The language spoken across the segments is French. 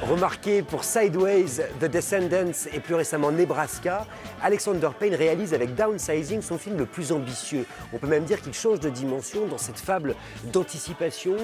Remarqué pour Sideways, The Descendants et plus récemment Nebraska, Alexander Payne réalise avec Downsizing son film le plus ambitieux. On peut même dire qu'il change de dimension dans cette fable d'anticipation.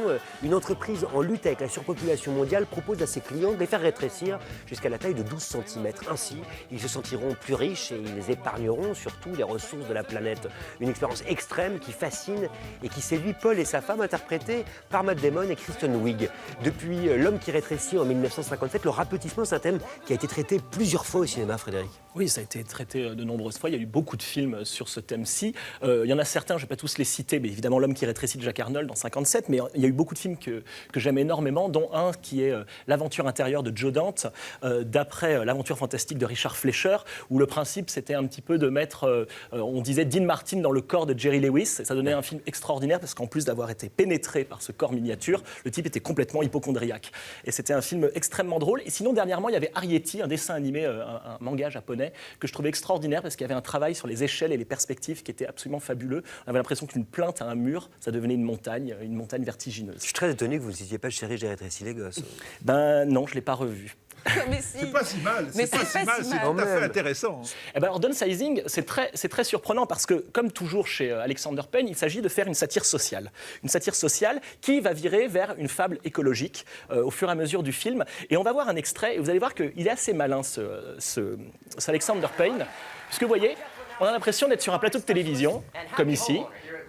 Une entreprise en lutte avec la surpopulation mondiale propose à ses clients de les faire rétrécir jusqu'à la taille de 12 cm. Ainsi, ils se sentiront plus riches et ils épargneront surtout les ressources de la planète. Une expérience extrême qui fascine et qui séduit Paul et sa femme, interprétés par Matt Damon et Kristen Wiig. Depuis L'homme qui rétrécit en 1957, le rapetissement, c'est un thème qui a été traité plusieurs fois au cinéma, Frédéric. Oui, ça a été traité de nombreuses fois. Il y a eu beaucoup de films sur ce thème-ci. Il y en a certains, je ne vais pas tous les citer, mais évidemment L'homme qui rétrécit de Jack Arnold en 1957. Mais il y a eu beaucoup de films que j'aime énormément, dont un qui est L'aventure intérieure de Joe Dante, d'après L'aventure fantastique de Richard Fleischer, où le principe c'était un petit peu de mettre, on disait, Dean Martin dans le corps de Jerry Lewis. Et ça donnait un film extraordinaire parce qu'en plus d'avoir été pénétré par ce corps miniature, le type était complètement hypocondriaque. Et c'était un film extrêmement drôle. Et sinon, dernièrement, il y avait Arrietty, un dessin animé, un manga japonais, que je trouvais extraordinaire parce qu'il y avait un travail sur les échelles et les perspectives qui était absolument fabuleux. On avait l'impression qu'une plainte à un mur, ça devenait une montagne vertigineuse. Je suis très étonné que vous ne disiez pas Chérie, j'ai rétréci les gosses. Ben non, je ne l'ai pas revu. Mais si. C'est pas si mal, c'est pas si mal, c'est tout à fait intéressant. Eh ben alors, Downsizing, c'est très surprenant parce que, comme toujours chez Alexander Payne, il s'agit de faire une satire sociale. Une satire sociale qui va virer vers une fable écologique au fur et à mesure du film. Et on va voir un extrait et vous allez voir qu'il est assez malin, ce Alexander Payne. Puisque vous voyez, on a l'impression d'être sur un plateau de télévision, comme ici,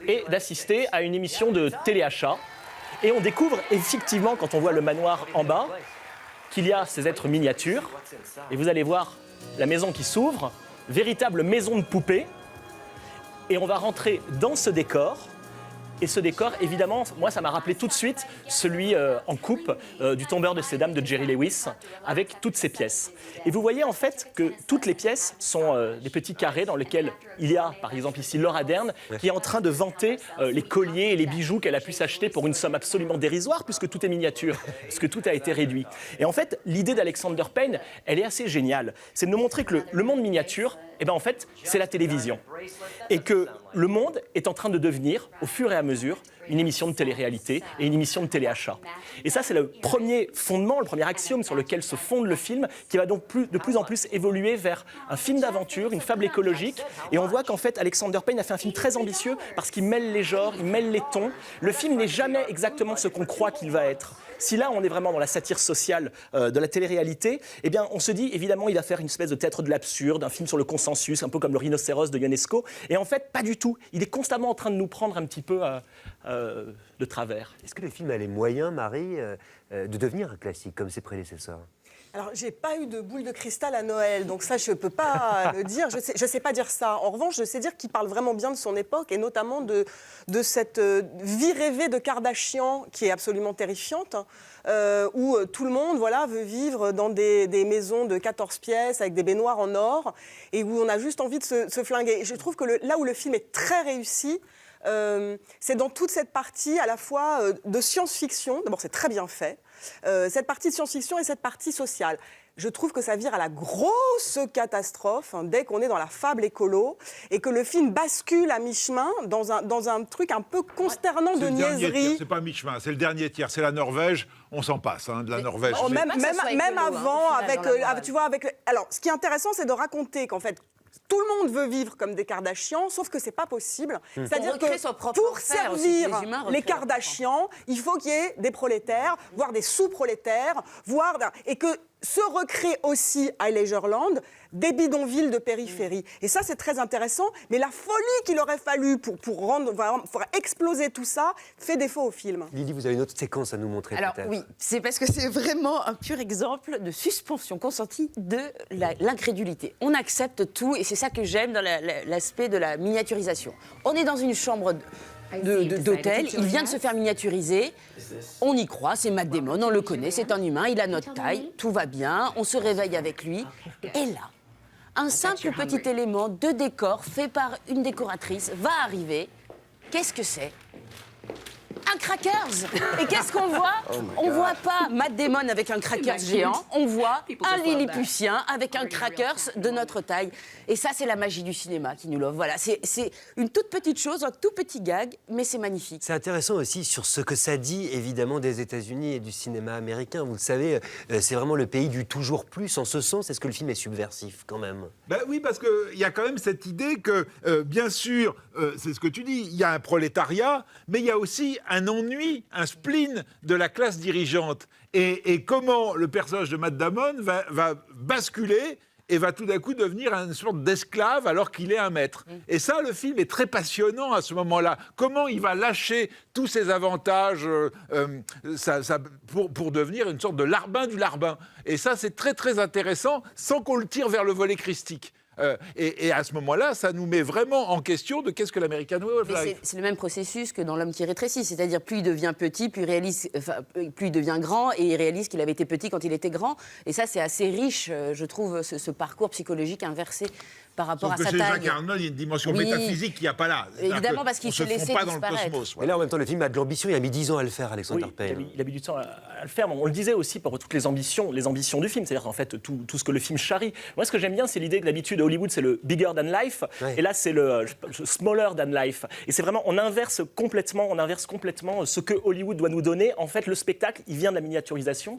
et d'assister à une émission de téléachat. Et on découvre effectivement, quand on voit le manoir en bas, qu'il y a ces êtres miniatures, et vous allez voir la maison qui s'ouvre, véritable maison de poupée, et on va rentrer dans ce décor. Et ce décor, évidemment, moi, ça m'a rappelé tout de suite celui en coupe du Tombeur de ces dames de Jerry Lewis, avec toutes ces pièces. Et vous voyez en fait que toutes les pièces sont des petits carrés dans lesquels il y a, par exemple ici, Laura Dern, qui est en train de vanter les colliers et les bijoux qu'elle a pu s'acheter pour une somme absolument dérisoire, puisque tout est miniature, puisque tout a été réduit. Et en fait, l'idée d'Alexander Payne, elle est assez géniale. C'est de nous montrer que le monde miniature, eh ben, en fait, c'est la télévision. Et que le monde est en train de devenir, au fur et à mesure, une émission de télé-réalité et une émission de téléachat. Et ça, c'est le premier fondement, le premier axiome sur lequel se fonde le film, qui va donc de plus en plus évoluer vers un film d'aventure, une fable écologique. Et on voit qu'en fait, Alexander Payne a fait un film très ambitieux parce qu'il mêle les genres, il mêle les tons. Le film n'est jamais exactement ce qu'on croit qu'il va être. Si là, on est vraiment dans la satire sociale de la télé-réalité, eh bien, on se dit, évidemment, il va faire une espèce de théâtre de l'absurde, un film sur le consensus, un peu comme le rhinocéros de Ionesco. Et en fait, pas du tout. Il est constamment en train de nous prendre un petit peu de travers. Est-ce que le film a les moyens, Marie, de devenir un classique comme ses prédécesseurs ? Alors, j'ai pas eu de boule de cristal à Noël, donc ça, je peux pas le dire. Je sais pas dire ça. En revanche, je sais dire qu'il parle vraiment bien de son époque et notamment de cette vie rêvée de Kardashian qui est absolument terrifiante, où tout le monde, voilà, veut vivre dans des maisons de 14 pièces avec des baignoires en or et où on a juste envie de se flinguer. Je trouve que là où le film est très réussi, c'est dans toute cette partie à la fois de science-fiction. D'abord, c'est très bien fait. Cette partie de science-fiction et cette partie sociale. Je trouve que ça vire à la grosse catastrophe dès qu'on est dans la fable écolo et que le film bascule à mi-chemin dans un truc un peu consternant de niaiserie. C'est pas mi-chemin, c'est le dernier tiers, c'est la Norvège, on s'en passe, de la Norvège. Même avant, alors, ce qui est intéressant, c'est de raconter qu'en fait, tout le monde veut vivre comme des Kardashians, sauf que c'est pas possible. C'est-à-dire que pour servir les Kardashians, il faut qu'il y ait des prolétaires, voire des sous-prolétaires, et que se recrée aussi à Leisureland des bidonvilles de périphérie. Et ça, c'est très intéressant. Mais la folie qu'il aurait fallu pour exploser tout ça fait défaut au film. Lily, vous avez une autre séquence à nous montrer. Alors peut-être. oui, c'est parce que c'est vraiment un pur exemple de suspension consentie de l'incrédulité. On accepte tout et c'est ça que j'aime dans l'aspect de la miniaturisation. On est dans une chambre d'hôtel, il vient de se faire miniaturiser, on y croit, c'est Matt Damon, on le connaît, c'est un humain, il a notre taille, tout va bien, on se réveille avec lui. Et là, un simple petit élément de décor fait par une décoratrice va arriver. Qu'est-ce que c'est ? un crackers. Et qu'est-ce qu'on voit? On voit pas Matt Damon avec un crackers géant, on voit un Lilliputien avec un crackers de notre taille. Et ça, c'est la magie du cinéma qui nous l'offre. Voilà, c'est une toute petite chose, un tout petit gag, mais c'est magnifique. C'est intéressant aussi sur ce que ça dit, évidemment, des États-Unis et du cinéma américain. Vous le savez, c'est vraiment le pays du toujours plus. En ce sens, est-ce que le film est subversif, quand même? Ben oui, parce qu'il y a quand même cette idée que, bien sûr, c'est ce que tu dis, il y a un prolétariat, mais il y a aussi un ennui, un spleen de la classe dirigeante. Et comment le personnage de Matt Damon va basculer et va tout d'un coup devenir une sorte d'esclave alors qu'il est un maître. Et ça, le film est très passionnant à ce moment-là. Comment il va lâcher tous ses avantages pour devenir une sorte de larbin du larbin. Et ça, c'est très, très intéressant, sans qu'on le tire vers le volet christique. Et à ce moment-là, ça nous met vraiment en question de qu'est-ce que l'American Way of Life. C'est le même processus que dans L'homme qui rétrécit, c'est-à-dire plus il devient petit, plus il devient grand, et il réalise qu'il avait été petit quand il était grand. Et ça, c'est assez riche, je trouve, ce parcours psychologique inversé par rapport à sa taille. Jacques Arnold, il y a une dimension métaphysique qu'il n'y a pas là. Évidemment, parce qu'il s'est laissé pas dans le disparaître. cosmos. Mais là, en même temps, le film a de l'ambition. Il a mis 10 ans à le faire, Alexander Payne. Il a mis du temps à le faire. On le disait aussi pour toutes les ambitions du film. C'est-à-dire, en fait, tout ce que le film charrie. Moi, ce que j'aime bien, c'est l'idée que d'habitude, à Hollywood, c'est le bigger than life. Ouais. Et là, c'est le smaller than life. Et c'est vraiment, on inverse complètement ce que Hollywood doit nous donner. En fait, le spectacle, il vient de la miniaturisation.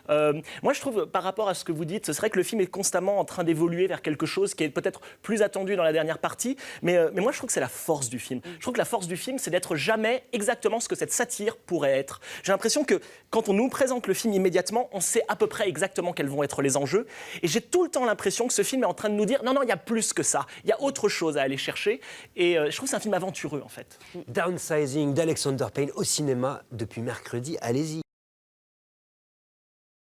Moi, je trouve, par rapport à ce que vous dites, ce serait que le film est constamment en train d'évoluer vers quelque chose qui est peut-être plus attendu dans la dernière partie. Mais moi, je trouve que c'est la force du film. Je trouve que la force du film, c'est d'être jamais exactement ce que cette satire pourrait être. J'ai l'impression que quand on nous présente le film immédiatement, on sait à peu près exactement quels vont être les enjeux. Et j'ai tout le temps l'impression que ce film est en train de nous dire non, il y a plus que ça. Il y a autre chose à aller chercher. Et je trouve que c'est un film aventureux, en fait. Downsizing d'Alexander Payne au cinéma depuis mercredi. Allez-y.